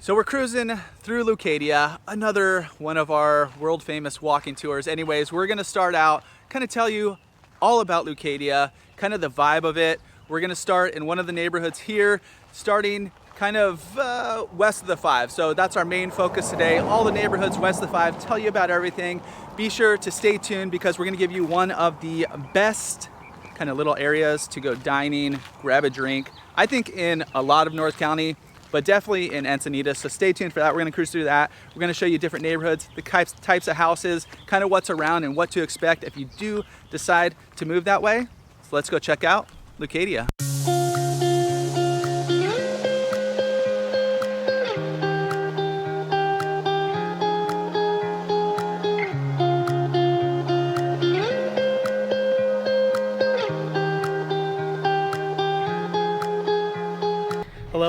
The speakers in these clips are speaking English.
So we're cruising through Leucadia, another one of our world famous walking tours. Anyways, we're gonna start out, kind of tell you all about Leucadia, kind of the vibe of it. We're gonna start in one of the neighborhoods here, starting kind of west of the 5. So that's our main focus today. All the neighborhoods west of the 5, tell you about everything. Be sure to stay tuned because we're gonna give you one of the best kind of little areas to go dining, grab a drink. I think in a lot of North County, but definitely in Encinitas. So stay tuned for that. We're gonna cruise through that. We're gonna show you different neighborhoods, the types of houses, kind of what's around and what to expect if you do decide to move that way. So let's go check out Leucadia.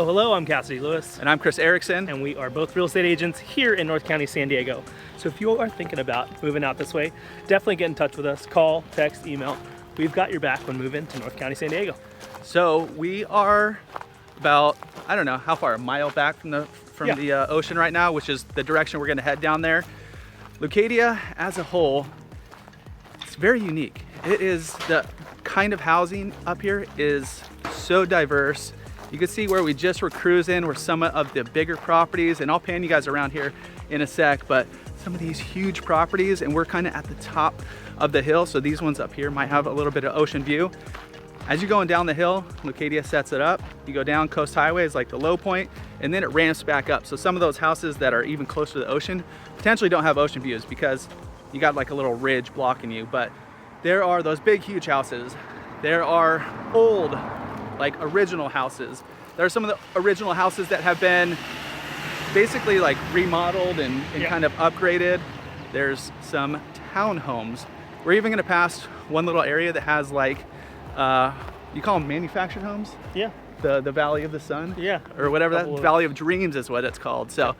Hello, I'm Cassidy Lewis. And I'm Chris Erickson. And we are both real estate agents here in North County, San Diego. So if you are thinking about moving out this way, definitely get in touch with us. Call, text, email. We've got your back when moving to North County, San Diego. So we are about, I don't know, how far, a mile back from the ocean right now, which is the direction we're gonna head down there. Leucadia as a whole, it's very unique. It is, the kind of housing up here is so diverse. You can see where we just were cruising were some of the bigger properties, and I'll pan you guys around here in a sec, but some of these huge properties, and we're kind of at the top of the hill, so these ones up here might have a little bit of ocean view. As you're going down the hill, Leucadia sets it up. You go down Coast Highway is like the low point, and then it ramps back up. So some of those houses that are even closer to the ocean potentially don't have ocean views because you got like a little ridge blocking you, but there are those big, huge houses. There are old, like original houses. There are some of the original houses that have been basically like remodeled and kind of upgraded. There's some townhomes. We're even gonna pass one little area that has like, you call them manufactured homes? Yeah. The Valley of the Sun? Yeah. Or whatever, that Valley of Dreams is what it's called. So,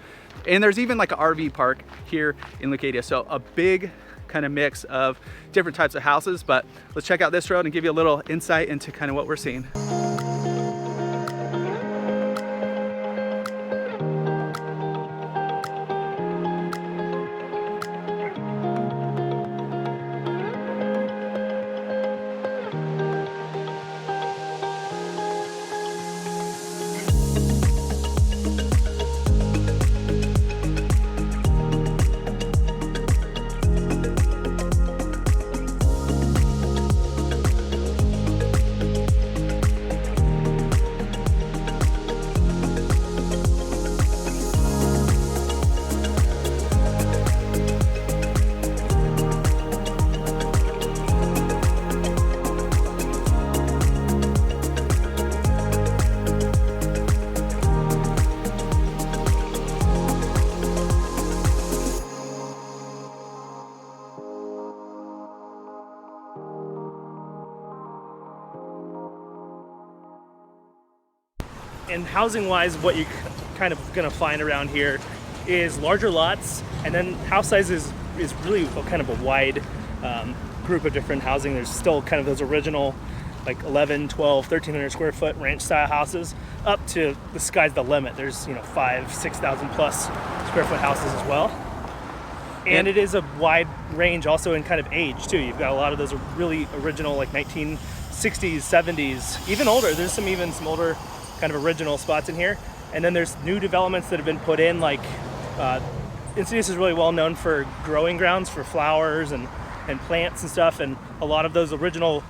and there's even like an RV park here in Leucadia. So a big kind of mix of different types of houses, but let's check out this road and give you a little insight into kind of what we're seeing. And housing-wise, what you're kind of gonna find around here is larger lots, and then house size is really kind of a wide group of different housing. There's still kind of those original like 11, 12, 1,300 square foot ranch style houses up to the sky's the limit. There's 5,000, 6,000 plus square foot houses as well. And it is a wide range also in kind of age too. You've got a lot of those really original like 1960s, 70s, even older. There's some older kind of original spots in here. And then there's new developments that have been put in, like Encinitas is really well known for growing grounds for flowers and plants and stuff, and a lot of those original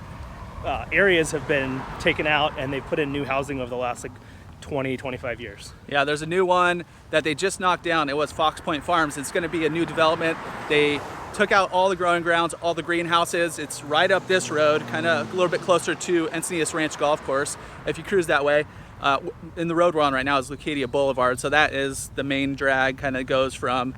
areas have been taken out and they've put in new housing over the last like 20, 25 years. Yeah, there's a new one that they just knocked down. It was Fox Point Farms. It's gonna be a new development. They took out all the growing grounds, all the greenhouses. It's right up this road, kind of a little bit closer to Encinitas Ranch Golf Course, if you cruise that way. In the road we're on right now is Leucadia Boulevard, so that is the main drag, kind of goes from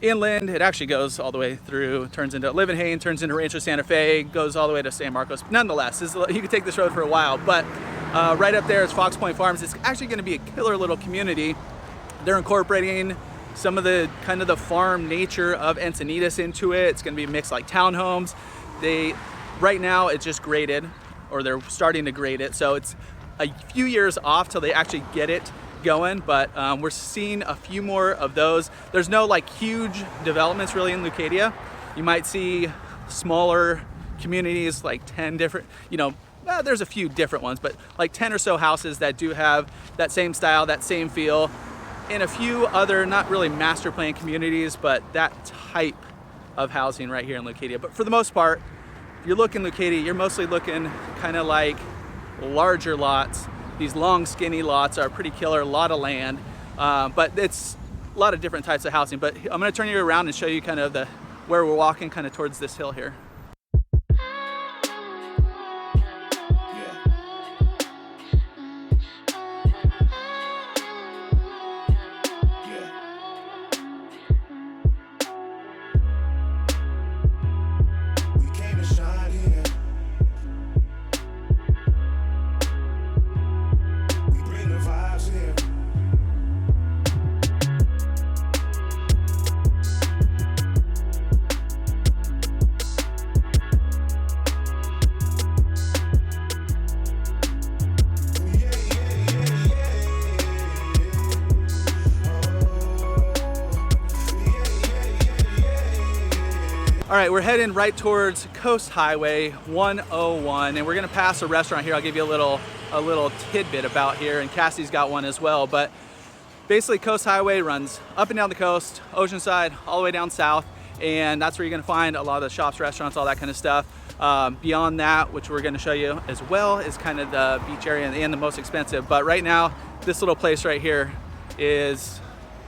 inland. It actually goes all the way through, turns into Livenhain, turns into Rancho Santa Fe, goes all the way to San Marcos. Nonetheless, you can take this road for a while, but right up there is Fox Point Farms. It's actually gonna be a killer little community. They're incorporating some of the kind of the farm nature of Encinitas into it. It's gonna be mixed like townhomes. Right now it's just graded, or they're starting to grade it, so it's a few years off till they actually get it going, but we're seeing a few more of those. There's no like huge developments really in Leucadia. You might see smaller communities, like 10 different, there's a few different ones, but like 10 or so houses that do have that same style, that same feel, and a few other, not really master plan communities, but that type of housing right here in Leucadia. But for the most part, if you're looking Leucadia, you're mostly looking kind of like larger lots. These long skinny lots are pretty killer, a lot of land, but it's a lot of different types of housing. But I'm gonna turn you around and show you kind of where we're walking kind of towards this hill here. All right, we're heading right towards Coast Highway 101, and we're gonna pass a restaurant here. I'll give you a little tidbit about here, and Cassidy's got one as well. But basically, Coast Highway runs up and down the coast, Oceanside, all the way down south, and that's where you're gonna find a lot of the shops, restaurants, all that kind of stuff. Beyond that, which we're gonna show you as well, is kind of the beach area and the most expensive. But right now, this little place right here is,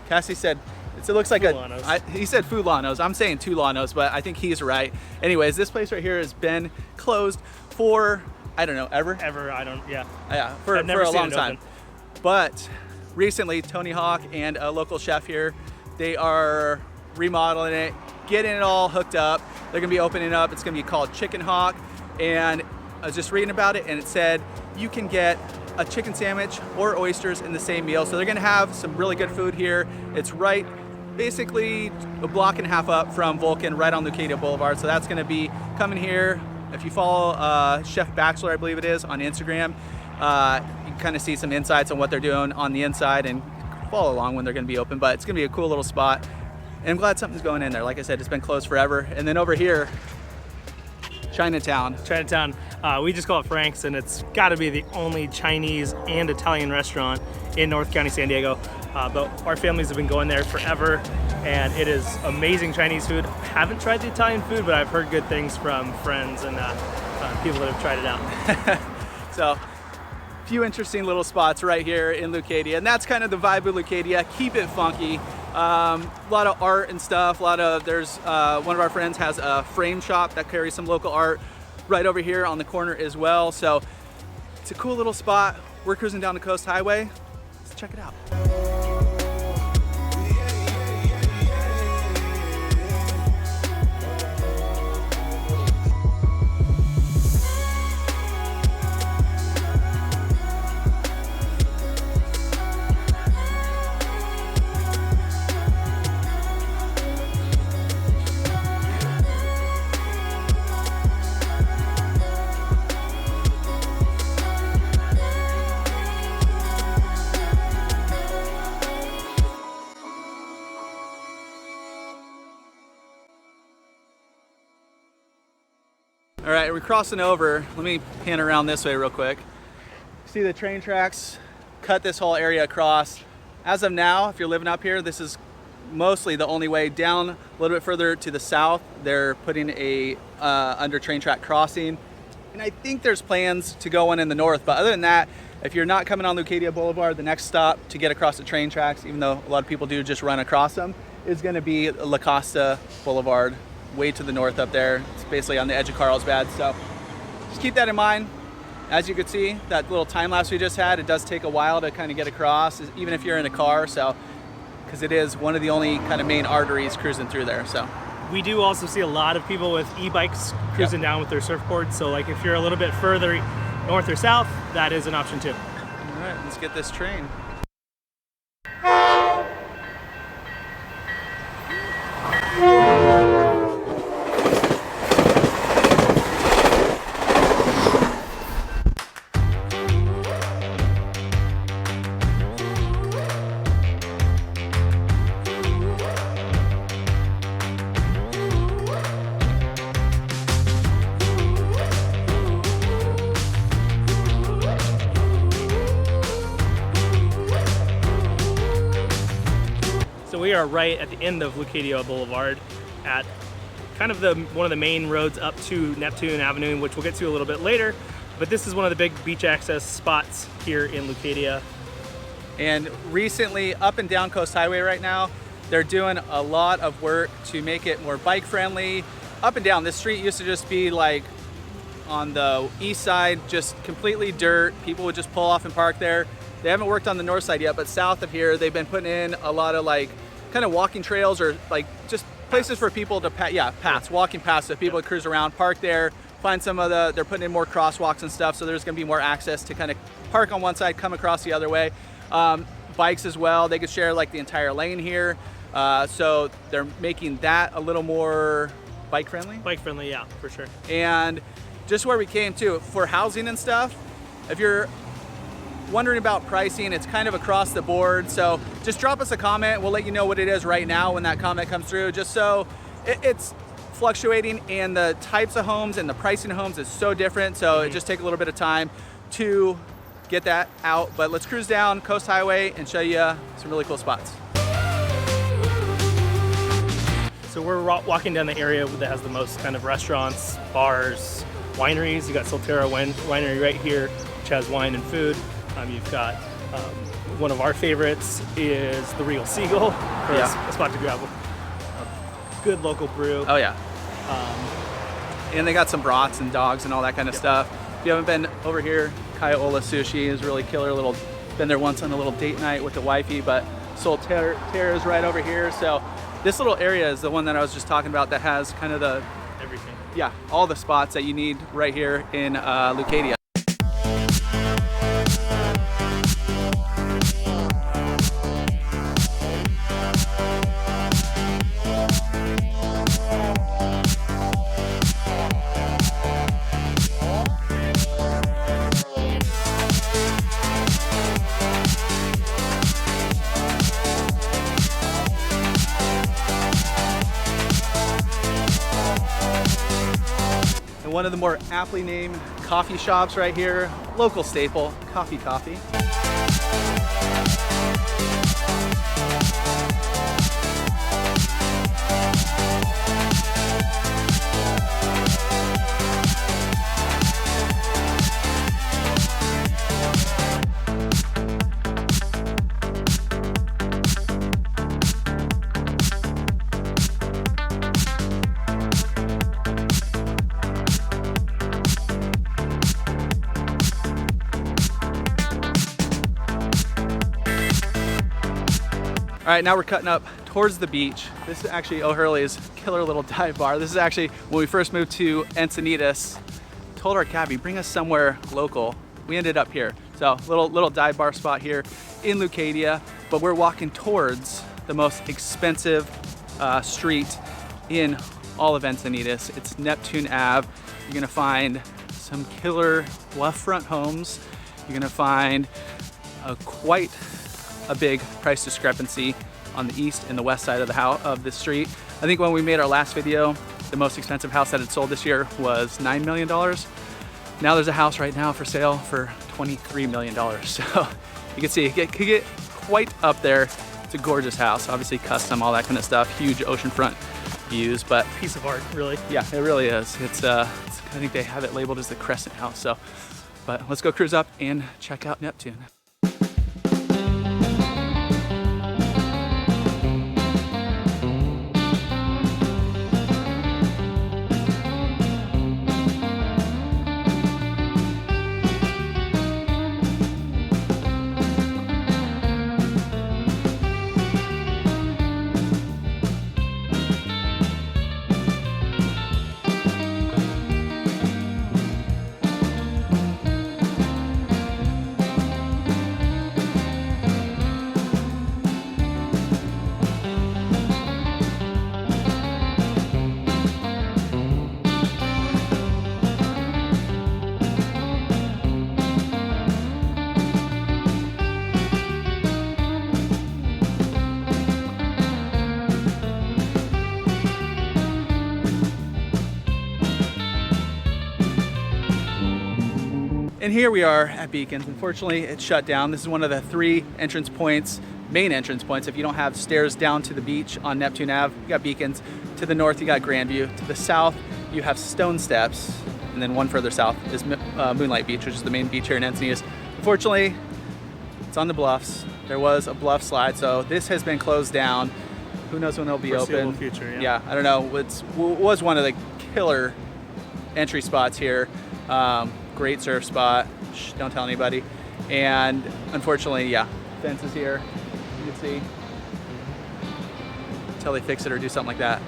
Cassie said, it looks like he said Fulanos. I'm saying Tulanos, but I think he's right. Anyways, this place right here has been closed for, I don't know, ever? Yeah, for a long time. But recently, Tony Hawk and a local chef here, they are remodeling it, getting it all hooked up. They're gonna be opening up. It's gonna be called Chicken Hawk. And I was just reading about it, and it said you can get a chicken sandwich or oysters in the same meal. So they're gonna have some really good food here. It's right basically a block and a half up from Vulcan, right on Leucadia Boulevard. So that's gonna be coming here. If you follow Chef Bachelor, I believe it is, on Instagram, you can kind of see some insights on what they're doing on the inside and follow along when they're gonna be open. But it's gonna be a cool little spot. And I'm glad something's going in there. Like I said, it's been closed forever. And then over here, Chinatown. We just call it Frank's, and it's gotta be the only Chinese and Italian restaurant in North County, San Diego. But our families have been going there forever, and it is amazing Chinese food. Haven't tried the Italian food, but I've heard good things from friends and people that have tried it out. So, a few interesting little spots right here in Leucadia, and that's kind of the vibe of Leucadia. Keep it funky. A lot of art and stuff. There's one of our friends has a frame shop that carries some local art right over here on the corner as well. So it's a cool little spot. We're cruising down the Coast Highway. Let's check it out. All right, we're crossing over. Let me pan around this way real quick. See the train tracks cut this whole area across. As of now, if you're living up here, this is mostly the only way. Down a little bit further to the south, they're putting a under train track crossing. And I think there's plans to go one in the north, but other than that, if you're not coming on Leucadia Boulevard, the next stop to get across the train tracks, even though a lot of people do just run across them, is gonna be Leucadia Boulevard, way to the north up there. It's basically on the edge of Carlsbad. So just keep that in mind. As you could see, that little time lapse we just had, it does take a while to kind of get across, even if you're in a car. So, because it is one of the only kind of main arteries cruising through there. So we do also see a lot of people with e-bikes cruising down with their surfboards. So like if you're a little bit further north or south, that is an option too. All right, let's get this train. So we are right at the end of Leucadia Boulevard at kind of one of the main roads up to Neptune Avenue, which we'll get to a little bit later. But this is one of the big beach access spots here in Leucadia. And recently, up and down Coast Highway right now, they're doing a lot of work to make it more bike friendly. Up and down, this street used to just be like on the east side, just completely dirt. People would just pull off and park there. They haven't worked on the north side yet, but south of here, they've been putting in a lot of like kind of walking trails or like just places for people to paths, walking paths, so people cruise around, park there, find some of they're putting in more crosswalks and stuff, so there's gonna be more access to kind of park on one side, come across the other way. Bikes as well, they could share like the entire lane here. So they're making that a little more bike friendly. Bike friendly, yeah, for sure. And just where we came to, for housing and stuff, if you're wondering about pricing, it's kind of across the board. So just drop us a comment. We'll let you know what it is right now when that comment comes through, just so it's fluctuating, and the types of homes and the pricing of homes is so different. So it just take a little bit of time to get that out. But let's cruise down Coast Highway and show you some really cool spots. So we're walking down the area that has the most kind of restaurants, bars, wineries. You got Solterra Winery right here, which has wine and food. You've got one of our favorites is the Regal Seagull, for a spot to grab a good local brew. Oh yeah. And they got some brats and dogs and all that kind of stuff. If you haven't been over here, Kaiola Sushi is really killer. Been there once on a little date night with the wifey, but Solterra is right over here. So this little area is the one that I was just talking about that has kind of everything. Yeah, all the spots that you need right here in Leucadia. One of the more aptly named coffee shops right here, local staple, Coffee. All right, now we're cutting up towards the beach. This is actually O'Hurley's killer little dive bar. This is actually when we first moved to Encinitas, told our cabbie, bring us somewhere local. We ended up here. So little dive bar spot here in Leucadia, but we're walking towards the most expensive street in all of Encinitas. It's Neptune Ave. You're gonna find some killer bluff front homes. You're gonna find quite a big price discrepancy on the east and the west side of the street. I think when we made our last video, the most expensive house that had sold this year was $9 million. Now there's a house right now for sale for $23 million. So you can see it could get quite up there. It's a gorgeous house, obviously custom, all that kind of stuff, huge oceanfront views, but piece of art, really. Yeah, it really is. I think they have it labeled as the Crescent House. So, but let's go cruise up and check out Neptune. And here we are at Beacons. Unfortunately, it's shut down. This is one of the 3 entrance points main entrance points. If you don't have stairs down to the beach on Neptune Ave, you got beacons. To the north, you got Grandview. To the south, you have stone steps. And then one further south is Moonlight Beach, which is the main beach here in Encinitas. Unfortunately, it's on the bluffs. There was a bluff slide, so this has been closed down. Who knows when it'll be open? Future, yeah, I don't know. It was one of the killer entry spots here. Great surf spot. Shh, don't tell anybody. And unfortunately, yeah, fence is here. You can see. Until they fix it or do something like that,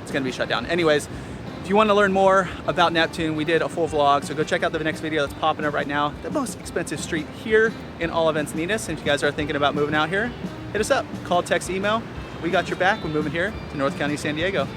it's gonna be shut down. Anyways, if you want to learn more about Neptune, we did a full vlog, so go check out the next video that's popping up right now. The most expensive street here in all of Encinitas. And if you guys are thinking about moving out here, hit us up. Call, text, email. We got your back. We're moving here to North County, San Diego.